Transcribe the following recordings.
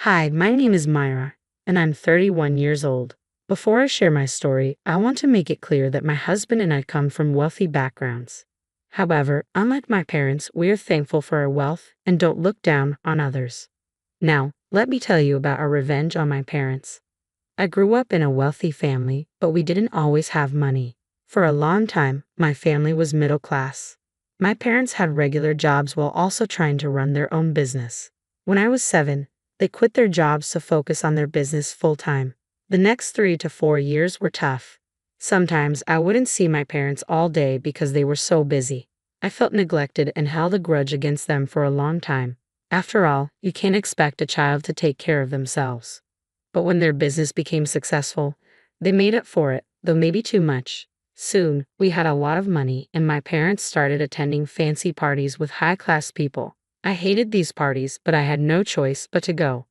Hi, my name is Myra, and I'm 31 years old. Before I share my story, I want to make it clear that my husband and I come from wealthy backgrounds. However, unlike my parents, we are thankful for our wealth and don't look down on others. Now, let me tell you about our revenge on my parents. I grew up in a wealthy family, but we didn't always have money. For a long time, my family was middle class. My parents had regular jobs while also trying to run their own business. When I was 7, they quit their jobs to focus on their business full time. The next 3 to 4 years were tough. Sometimes I wouldn't see my parents all day because they were so busy. I felt neglected and held a grudge against them for a long time. After all, you can't expect a child to take care of themselves. But when their business became successful, they made up for it, though maybe too much. Soon, we had a lot of money and my parents started attending fancy parties with high-class people. I hated these parties, but I had no choice but to go.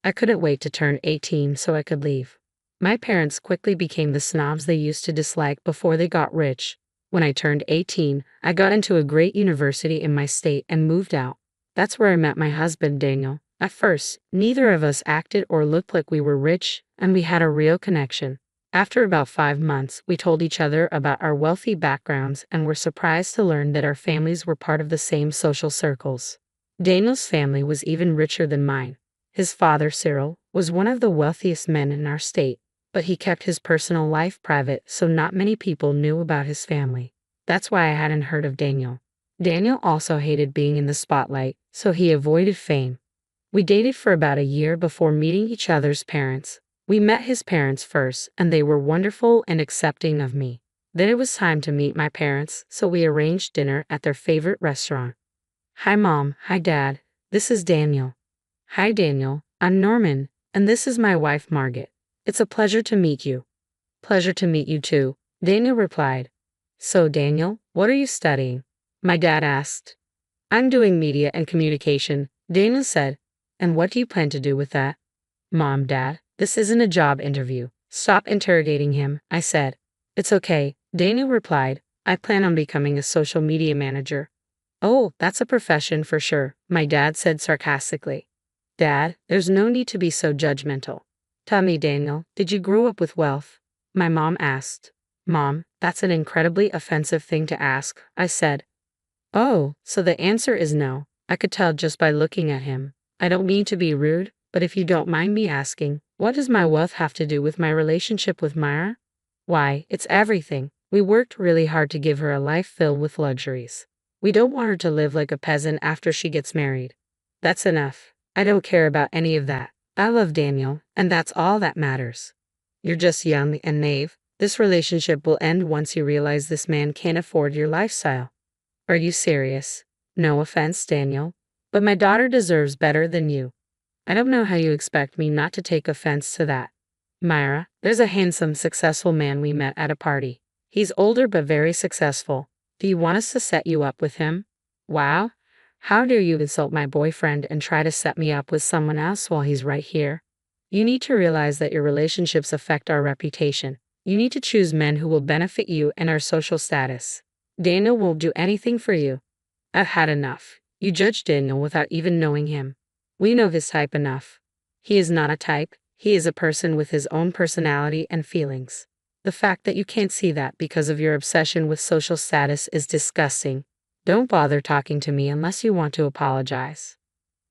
I couldn't wait to turn 18 so I could leave. My parents quickly became the snobs they used to dislike before they got rich. When I turned 18, I got into a great university in my state and moved out. That's where I met my husband, Daniel. At first, neither of us acted or looked like we were rich, and we had a real connection. After about 5 months, we told each other about our wealthy backgrounds and were surprised to learn that our families were part of the same social circles. Daniel's family was even richer than mine. His father, Cyril, was one of the wealthiest men in our state, but he kept his personal life private, so not many people knew about his family. That's why I hadn't heard of Daniel. Daniel also hated being in the spotlight, so he avoided fame. We dated for about a year before meeting each other's parents. We met his parents first, and they were wonderful and accepting of me. Then it was time to meet my parents, so we arranged dinner at their favorite restaurant. Hi Mom, hi Dad, this is Daniel. Hi Daniel, I'm Norman, and this is my wife Margaret. It's a pleasure to meet you. Pleasure to meet you too, Daniel replied. So Daniel, what are you studying? My dad asked. I'm doing media and communication, Daniel said. And what do you plan to do with that? Mom, Dad, this isn't a job interview. Stop interrogating him, I said. It's okay, Daniel replied. I plan on becoming a social media manager. Oh, that's a profession for sure, my dad said sarcastically. Dad, there's no need to be so judgmental. Tell me, Daniel, did you grow up with wealth? My mom asked. Mom, that's an incredibly offensive thing to ask, I said. Oh, so the answer is no. I could tell just by looking at him. I don't mean to be rude, but if you don't mind me asking, what does my wealth have to do with my relationship with Myra? Why, it's everything. We worked really hard to give her a life filled with luxuries. We don't want her to live like a peasant after she gets married. That's enough. I don't care about any of that. I love Daniel, and that's all that matters. You're just young and naive. This relationship will end once you realize this man can't afford your lifestyle. Are you serious? No offense, Daniel, but my daughter deserves better than you. I don't know how you expect me not to take offense to that. Myra, there's a handsome, successful man we met at a party. He's older but very successful. Do you want us to set you up with him? Wow. How dare you insult my boyfriend and try to set me up with someone else while he's right here? You need to realize that your relationships affect our reputation. You need to choose men who will benefit you and our social status. Daniel won't do anything for you. I've had enough. You judge Daniel without even knowing him. We know his type enough. He is not a type. He is a person with his own personality and feelings. The fact that you can't see that because of your obsession with social status is disgusting. Don't bother talking to me unless you want to apologize.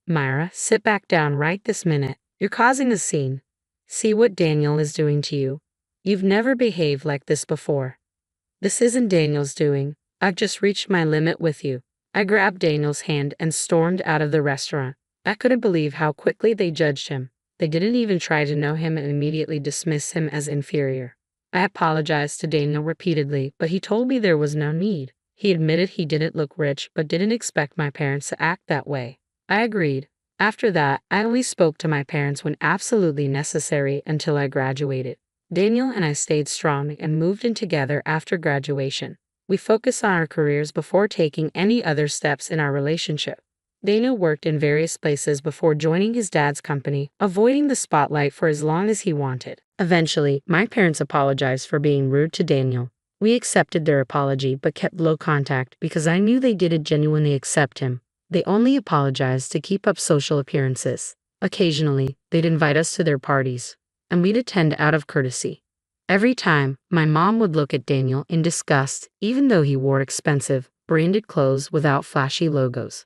Myra, sit back down right this minute. You're causing a scene. See what Daniel is doing to you. You've never behaved like this before. This isn't Daniel's doing. I've just reached my limit with you. I grabbed Daniel's hand and stormed out of the restaurant. I couldn't believe how quickly they judged him. They didn't even try to know him and immediately dismissed him as inferior. I apologized to Daniel repeatedly, but he told me there was no need. He admitted he didn't look rich but didn't expect my parents to act that way. I agreed. After that, I only spoke to my parents when absolutely necessary until I graduated. Daniel and I stayed strong and moved in together after graduation. We focused on our careers before taking any other steps in our relationship. Daniel worked in various places before joining his dad's company, avoiding the spotlight for as long as he wanted. Eventually, my parents apologized for being rude to Daniel. We accepted their apology but kept low contact because I knew they didn't genuinely accept him. They only apologized to keep up social appearances. Occasionally, they'd invite us to their parties, and we'd attend out of courtesy. Every time, my mom would look at Daniel in disgust, even though he wore expensive, branded clothes without flashy logos.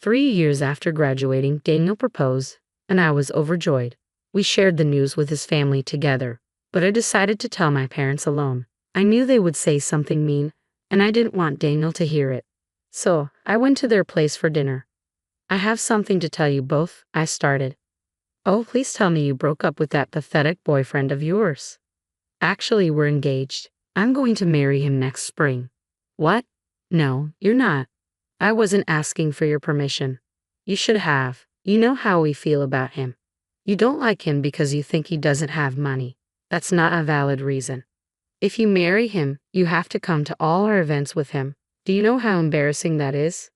3 years after graduating, Daniel proposed, and I was overjoyed. We shared the news with his family together, but I decided to tell my parents alone. I knew they would say something mean, and I didn't want Daniel to hear it. So, I went to their place for dinner. I have something to tell you both, I started. Oh, please tell me you broke up with that pathetic boyfriend of yours. Actually, we're engaged. I'm going to marry him next spring. What? No, you're not. I wasn't asking for your permission. You should have. You know how we feel about him. You don't like him because you think he doesn't have money. That's not a valid reason. If you marry him, you have to come to all our events with him. Do you know how embarrassing that is?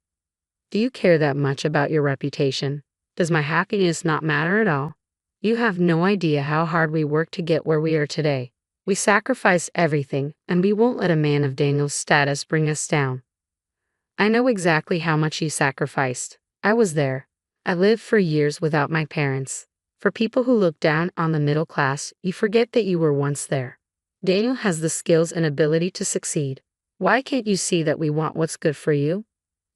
Do you care that much about your reputation? Does my happiness not matter at all? You have no idea how hard we worked to get where we are today. We sacrificed everything, and we won't let a man of Daniel's status bring us down. I know exactly how much you sacrificed. I was there. I lived for years without my parents. For people who look down on the middle class, you forget that you were once there. Daniel has the skills and ability to succeed. Why can't you see that we want what's good for you?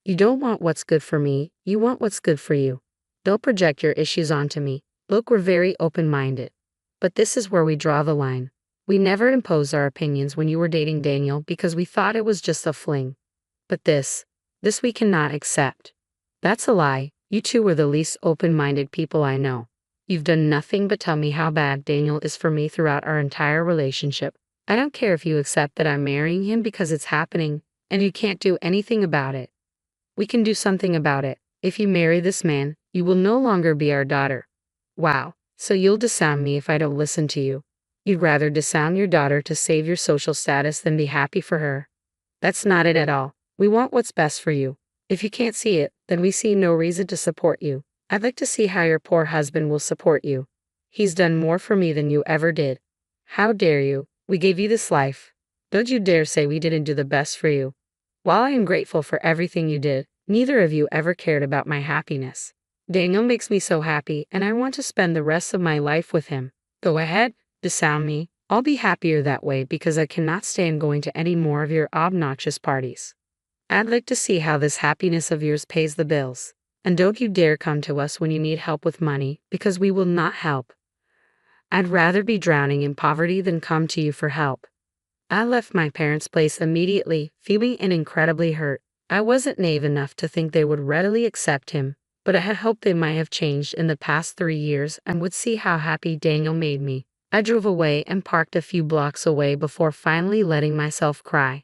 You don't want what's good for me, you want what's good for you. Don't project your issues onto me. Look, we're very open-minded. But this is where we draw the line. We never imposed our opinions when you were dating Daniel because we thought it was just a fling. But this we cannot accept. That's a lie. You two were the least open-minded people I know. You've done nothing but tell me how bad Daniel is for me throughout our entire relationship. I don't care if you accept that I'm marrying him because it's happening, and you can't do anything about it. We can do something about it. If you marry this man, you will no longer be our daughter. Wow, so you'll disown me if I don't listen to you. You'd rather disown your daughter to save your social status than be happy for her. That's not it at all. We want what's best for you. If you can't see it, then we see no reason to support you. I'd like to see how your poor husband will support you. He's done more for me than you ever did. How dare you? We gave you this life. Don't you dare say we didn't do the best for you. While I am grateful for everything you did, neither of you ever cared about my happiness. Daniel makes me so happy, and I want to spend the rest of my life with him. Go ahead, disown me. I'll be happier that way because I cannot stand going to any more of your obnoxious parties. I'd like to see how this happiness of yours pays the bills. And don't you dare come to us when you need help with money, because we will not help. I'd rather be drowning in poverty than come to you for help. I left my parents' place immediately, feeling incredibly hurt. I wasn't naive enough to think they would readily accept him, but I had hoped they might have changed in the past 3 years and would see how happy Daniel made me. I drove away and parked a few blocks away before finally letting myself cry.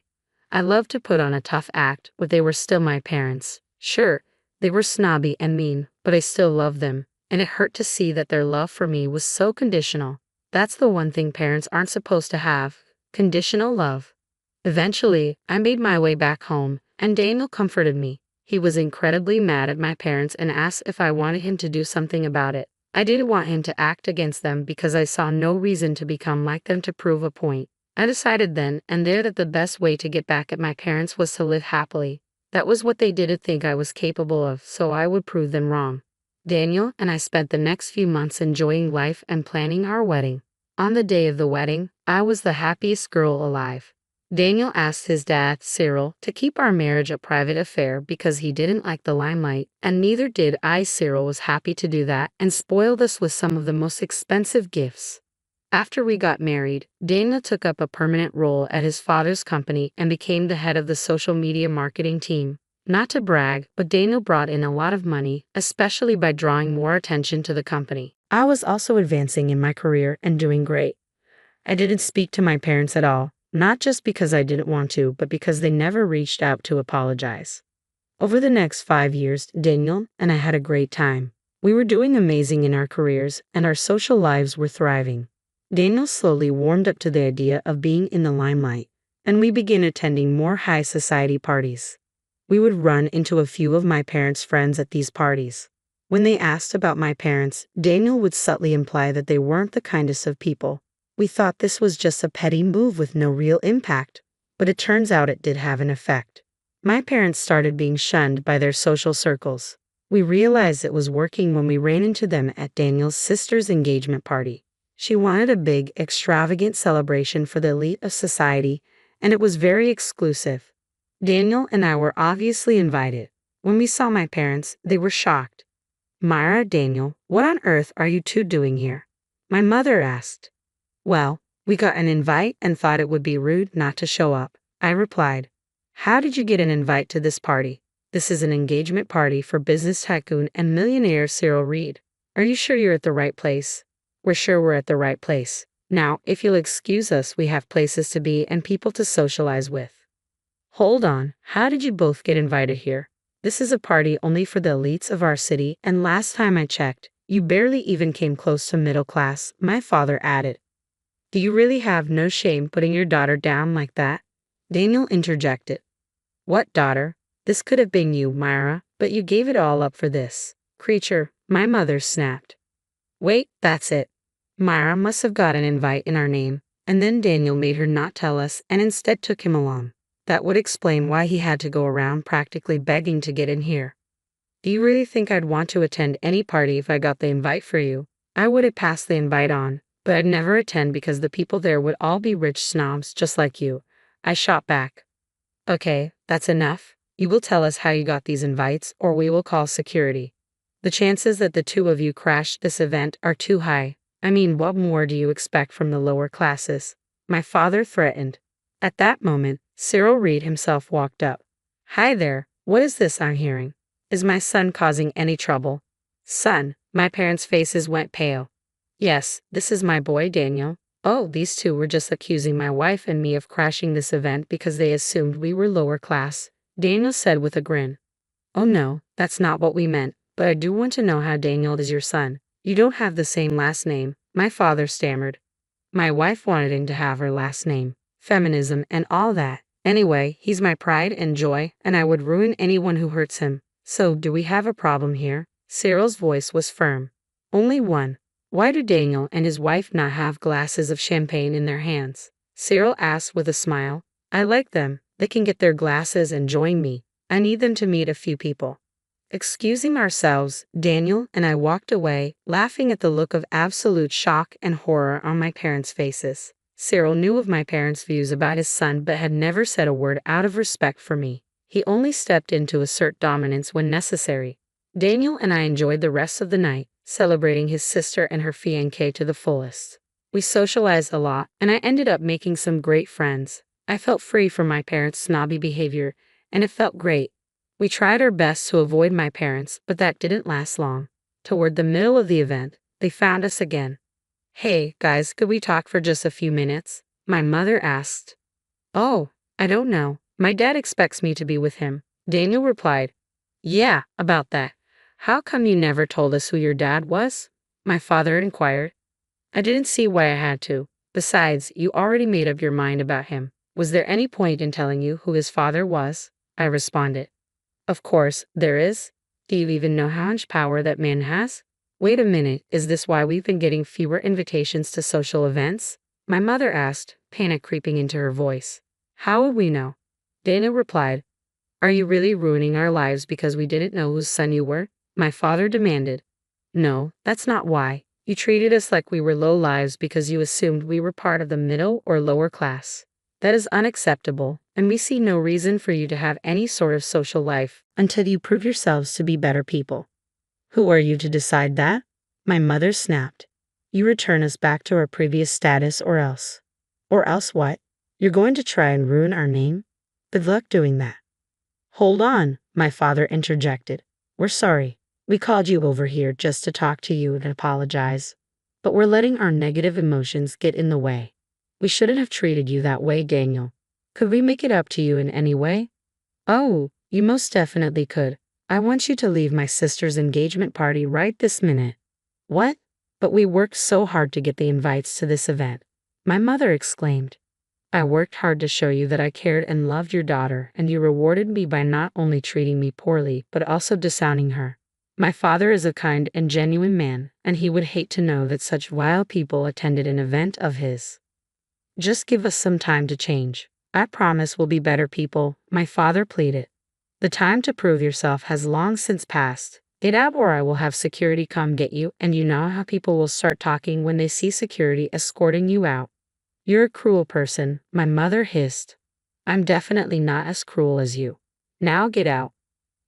I loved to put on a tough act, but they were still my parents. Sure, they were snobby and mean, but I still loved them, and it hurt to see that their love for me was so conditional. That's the one thing parents aren't supposed to have, conditional love. Eventually, I made my way back home, and Daniel comforted me. He was incredibly mad at my parents and asked if I wanted him to do something about it. I didn't want him to act against them because I saw no reason to become like them to prove a point. I decided then and there that the best way to get back at my parents was to live happily. That was what they didn't think I was capable of, so I would prove them wrong. Daniel and I spent the next few months enjoying life and planning our wedding. On the day of the wedding, I was the happiest girl alive. Daniel asked his dad, Cyril, to keep our marriage a private affair because he didn't like the limelight, and neither did I. Cyril was happy to do that and spoiled us with some of the most expensive gifts. After we got married, Daniel took up a permanent role at his father's company and became the head of the social media marketing team. Not to brag, but Daniel brought in a lot of money, especially by drawing more attention to the company. I was also advancing in my career and doing great. I didn't speak to my parents at all, not just because I didn't want to, but because they never reached out to apologize. Over the next 5 years, Daniel and I had a great time. We were doing amazing in our careers, and our social lives were thriving. Daniel slowly warmed up to the idea of being in the limelight, and we began attending more high society parties. We would run into a few of my parents' friends at these parties. When they asked about my parents, Daniel would subtly imply that they weren't the kindest of people. We thought this was just a petty move with no real impact, but it turns out it did have an effect. My parents started being shunned by their social circles. We realized it was working when we ran into them at Daniel's sister's engagement party. She wanted a big, extravagant celebration for the elite of society, and it was very exclusive. Daniel and I were obviously invited. When we saw my parents, they were shocked. Myra, Daniel, what on earth are you two doing here? My mother asked. Well, we got an invite and thought it would be rude not to show up, I replied. How did you get an invite to this party? This is an engagement party for business tycoon and millionaire Cyril Reed. Are you sure you're at the right place? We're sure we're at the right place. Now, if you'll excuse us, we have places to be and people to socialize with. Hold on, how did you both get invited here? This is a party only for the elites of our city, and last time I checked, you barely even came close to middle class, my father added. Do you really have no shame putting your daughter down like that? Daniel interjected. What daughter? This could have been you, Myra, but you gave it all up for this creature, my mother snapped. Wait, that's it. Myra must have got an invite in our name, and then Daniel made her not tell us and instead took him along. That would explain why he had to go around practically begging to get in here. Do you really think I'd want to attend any party if I got the invite for you? I would have passed the invite on, but I'd never attend because the people there would all be rich snobs just like you. I shot back. Okay, that's enough. You will tell us how you got these invites, or we will call security. The chances that the two of you crashed this event are too high. I mean, what more do you expect from the lower classes? My father threatened. At that moment, Cyril Reed himself walked up. Hi there, what is this I'm hearing? Is my son causing any trouble? Son, my parents' faces went pale. Yes, this is my boy Daniel. Oh, these two were just accusing my wife and me of crashing this event because they assumed we were lower class, Daniel said with a grin. Oh no, that's not what we meant, but I do want to know how Daniel is your son. You don't have the same last name, my father stammered. My wife wanted him to have her last name, feminism and all that. Anyway, he's my pride and joy, and I would ruin anyone who hurts him. So, do we have a problem here? Cyril's voice was firm. Only one. Why do Daniel and his wife not have glasses of champagne in their hands? Cyril asked with a smile. I like them. They can get their glasses and join me. I need them to meet a few people. Excusing ourselves, Daniel and I walked away, laughing at the look of absolute shock and horror on my parents' faces. Cyril knew of my parents' views about his son but had never said a word out of respect for me. He only stepped in to assert dominance when necessary. Daniel and I enjoyed the rest of the night, celebrating his sister and her fiancé to the fullest. We socialized a lot, and I ended up making some great friends. I felt free from my parents' snobby behavior, and it felt great. We tried our best to avoid my parents, but that didn't last long. Toward the middle of the event, they found us again. Hey, guys, could we talk for just a few minutes? My mother asked. Oh, I don't know. My dad expects me to be with him, Daniel replied. Yeah, about that. How come you never told us who your dad was? My father inquired. I didn't see why I had to. Besides, you already made up your mind about him. Was there any point in telling you who his father was? I responded. Of course, there is. Do you even know how much power that man has? Wait a minute, is this why we've been getting fewer invitations to social events? My mother asked, panic creeping into her voice. How would we know? Dana replied. Are you really ruining our lives because we didn't know whose son you were? My father demanded. No, that's not why. You treated us like we were low lives because you assumed we were part of the middle or lower class. That is unacceptable, and we see no reason for you to have any sort of social life until you prove yourselves to be better people. Who are you to decide that? My mother snapped. You return us back to our previous status or else. Or else what? You're going to try and ruin our name? Good luck doing that. Hold on, my father interjected. We're sorry. We called you over here just to talk to you and apologize. But we're letting our negative emotions get in the way. We shouldn't have treated you that way, Daniel. Could we make it up to you in any way? Oh, you most definitely could. I want you to leave my sister's engagement party right this minute. What? But we worked so hard to get the invites to this event. My mother exclaimed. I worked hard to show you that I cared and loved your daughter, and you rewarded me by not only treating me poorly, but also disowning her. My father is a kind and genuine man, and he would hate to know that such vile people attended an event of his. Just give us some time to change. I promise we'll be better people, my father pleaded. The time to prove yourself has long since passed. Get out or I will have security come get you, and you know how people will start talking when they see security escorting you out. You're a cruel person, my mother hissed. I'm definitely not as cruel as you. Now get out.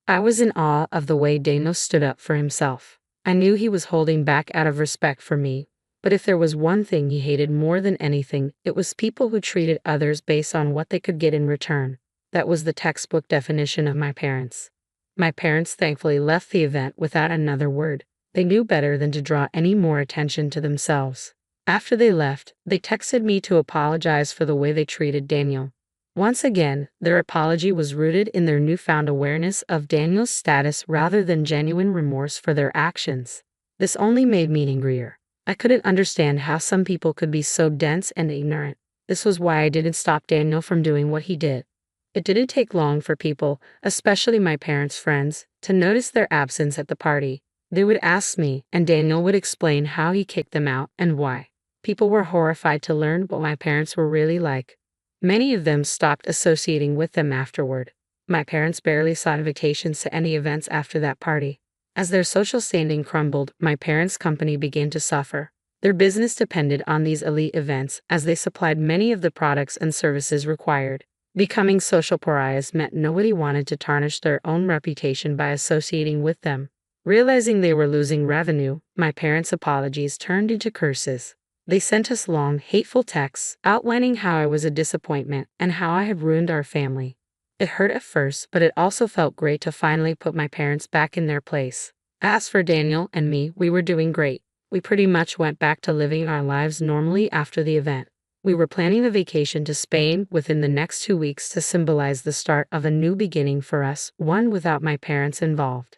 I was in awe of the way Daniel stood up for himself. I knew he was holding back out of respect for me, but if there was one thing he hated more than anything, it was people who treated others based on what they could get in return. That was the textbook definition of my parents. My parents thankfully left the event without another word. They knew better than to draw any more attention to themselves. After they left, they texted me to apologize for the way they treated Daniel. Once again, their apology was rooted in their newfound awareness of Daniel's status rather than genuine remorse for their actions. This only made me angrier. I couldn't understand how some people could be so dense and ignorant. This was why I didn't stop Daniel from doing what he did. It didn't take long for people, especially my parents' friends, to notice their absence at the party. They would ask me, and Daniel would explain how he kicked them out and why. People were horrified to learn what my parents were really like. Many of them stopped associating with them afterward. My parents barely saw invitations to any events after that party. As their social standing crumbled, my parents' company began to suffer. Their business depended on these elite events as they supplied many of the products and services required. Becoming social pariahs meant nobody wanted to tarnish their own reputation by associating with them. Realizing they were losing revenue, my parents' apologies turned into curses. They sent us long, hateful texts outlining how I was a disappointment and how I had ruined our family. It hurt at first, but it also felt great to finally put my parents back in their place. As for Daniel and me, we were doing great. We pretty much went back to living our lives normally after the event. We were planning a vacation to Spain within the next 2 weeks to symbolize the start of a new beginning for us, one without my parents involved.